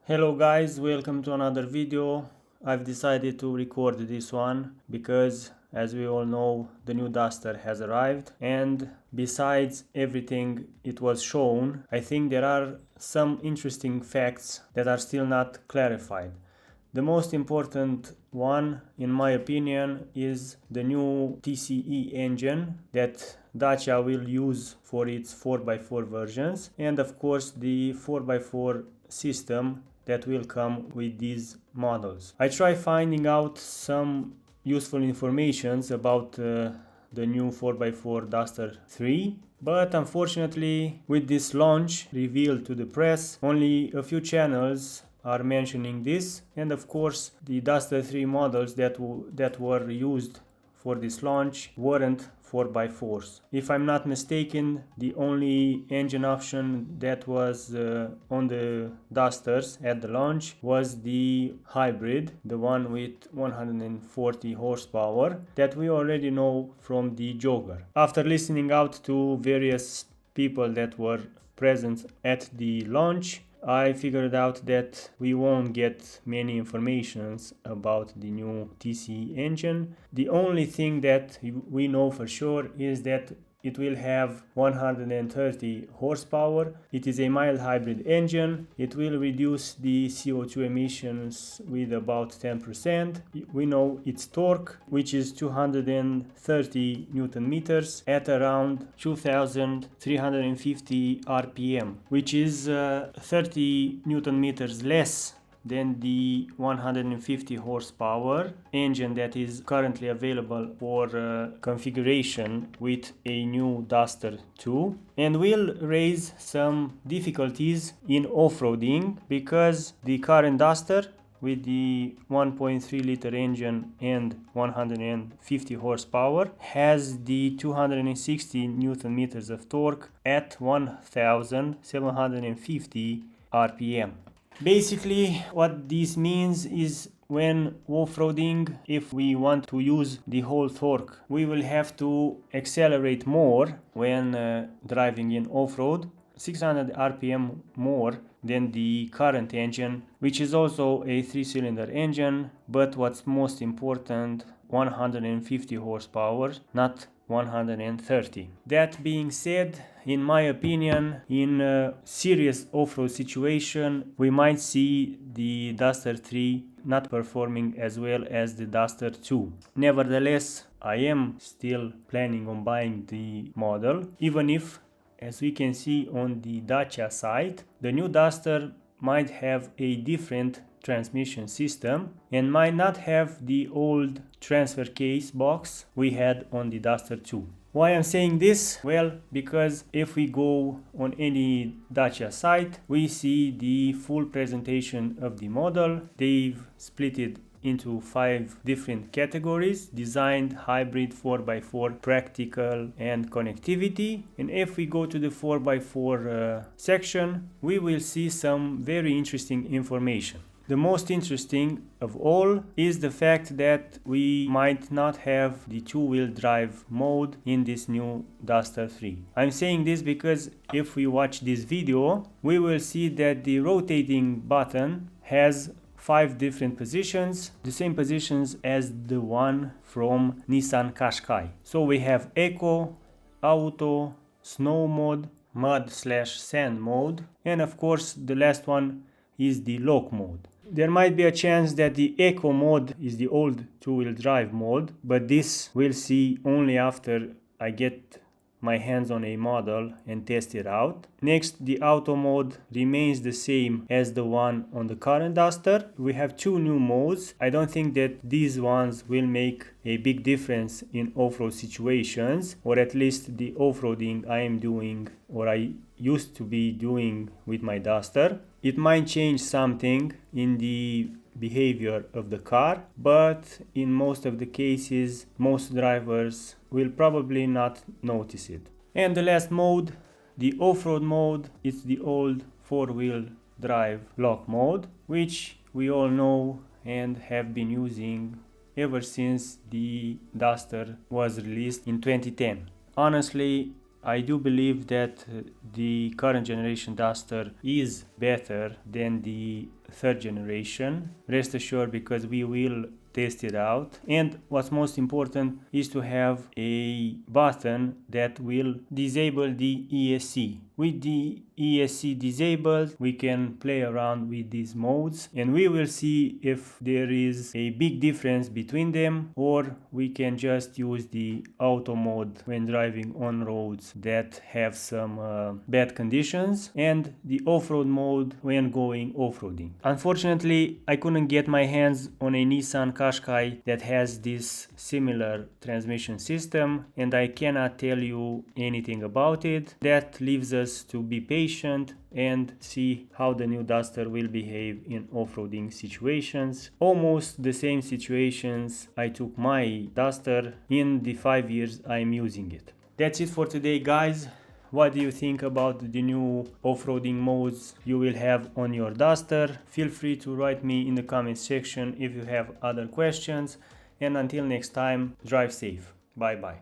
Hello guys, welcome to another video. I've decided to record this one because, as we all know, the new Duster has arrived, and besides everything it was shown, I think there are some interesting facts that are still not clarified. The most important one, in my opinion, is the new TCE engine that Dacia will use for its 4x4 versions, and of course the 4x4 system that will come with these models. I try finding out some useful informations about the new 4x4 Duster 3, but unfortunately with this launch revealed to the press, only a few channels are mentioning this, and of course the Duster 3 models that were used for this launch weren't 4x4s. If I'm not mistaken, the only engine option that was on the Dusters at the launch was the hybrid, the one with 140 horsepower that we already know from the Jogger. After listening out to various people that were present at the launch, I figured out that we won't get many informations about the new TCE engine. The only thing that we know for sure is that it will have 130 horsepower. It is a mild hybrid engine. It will reduce the CO2 emissions with about 10%. We know its torque, which is 230 Newton meters at around 2350 RPM, which is 30 Newton meters less than the 150 horsepower engine that is currently available for configuration with a new Duster 2, and will raise some difficulties in off-roading because the current Duster with the 1.3 liter engine and 150 horsepower has the 260 Newton meters of torque at 1750 RPM. Basically, what this means is when off-roading, if we want to use the whole torque, we will have to accelerate more when driving in off-road, 600 RPM more than the current engine, which is also a 3-cylinder engine, but what's most important, 150 horsepower, not 130. That being said, in my opinion, in a serious off-road situation, we might see the Duster 3 not performing as well as the Duster 2. Nevertheless, I am still planning on buying the model, even if, as we can see on the Dacia site, the new Duster might have a different transmission system and might not have the old transfer case box we had on the Duster 2. Why I'm saying this? Well, because if we go on any Dacia site, we see the full presentation of the model. They've split it into 5 different categories: designed, hybrid, 4x4, practical, and connectivity. And if we go to the 4x4 section, we will see some very interesting information. The most interesting of all is the fact that we might not have the two-wheel drive mode in this new Duster 3. I'm saying this because if we watch this video, we will see that the rotating button has 5 different positions, the same positions as the one from Nissan Qashqai. So we have Eco, Auto, Snow mode, Mud/Sand mode, and of course the last one is the Lock mode. There might be a chance that the Eco mode is the old two-wheel drive mode, but this we'll see only after I get my hands on a model and test it out. Next, the Auto mode remains the same as the one on the current Duster. We have 2 new modes. I don't think that these ones will make a big difference in off-road situations, or at least the off-roading I am doing, or I used to be doing with my Duster. It might change something in the behavior of the car, but in most of the cases, most drivers will probably not notice it. And the last mode, the off-road mode, it's the old 4-wheel drive lock mode, which we all know and have been using ever since the Duster was released in 2010. Honestly, I do believe that the current generation Duster is better than the third generation. Rest assured, because we will test it out. And what's most important is to have a button that will disable the ESC. With the ESC disabled, we can play around with these modes and we will see if there is a big difference between them, or we can just use the auto mode when driving on roads that have some bad conditions, and the off-road mode when going off-roading. Unfortunately, I couldn't get my hands on a Nissan Qashqai that has this similar transmission system, and I cannot tell you anything about it. That leaves us to be patient and see how the new Duster will behave in off-roading situations. Almost the same situations I took my Duster in the 5 years I'm using it. That's it for today, guys. What do you think about the new off-roading modes you will have on your Duster? Feel free to write me in the comment section if you have other questions. And until next time, drive safe. Bye bye.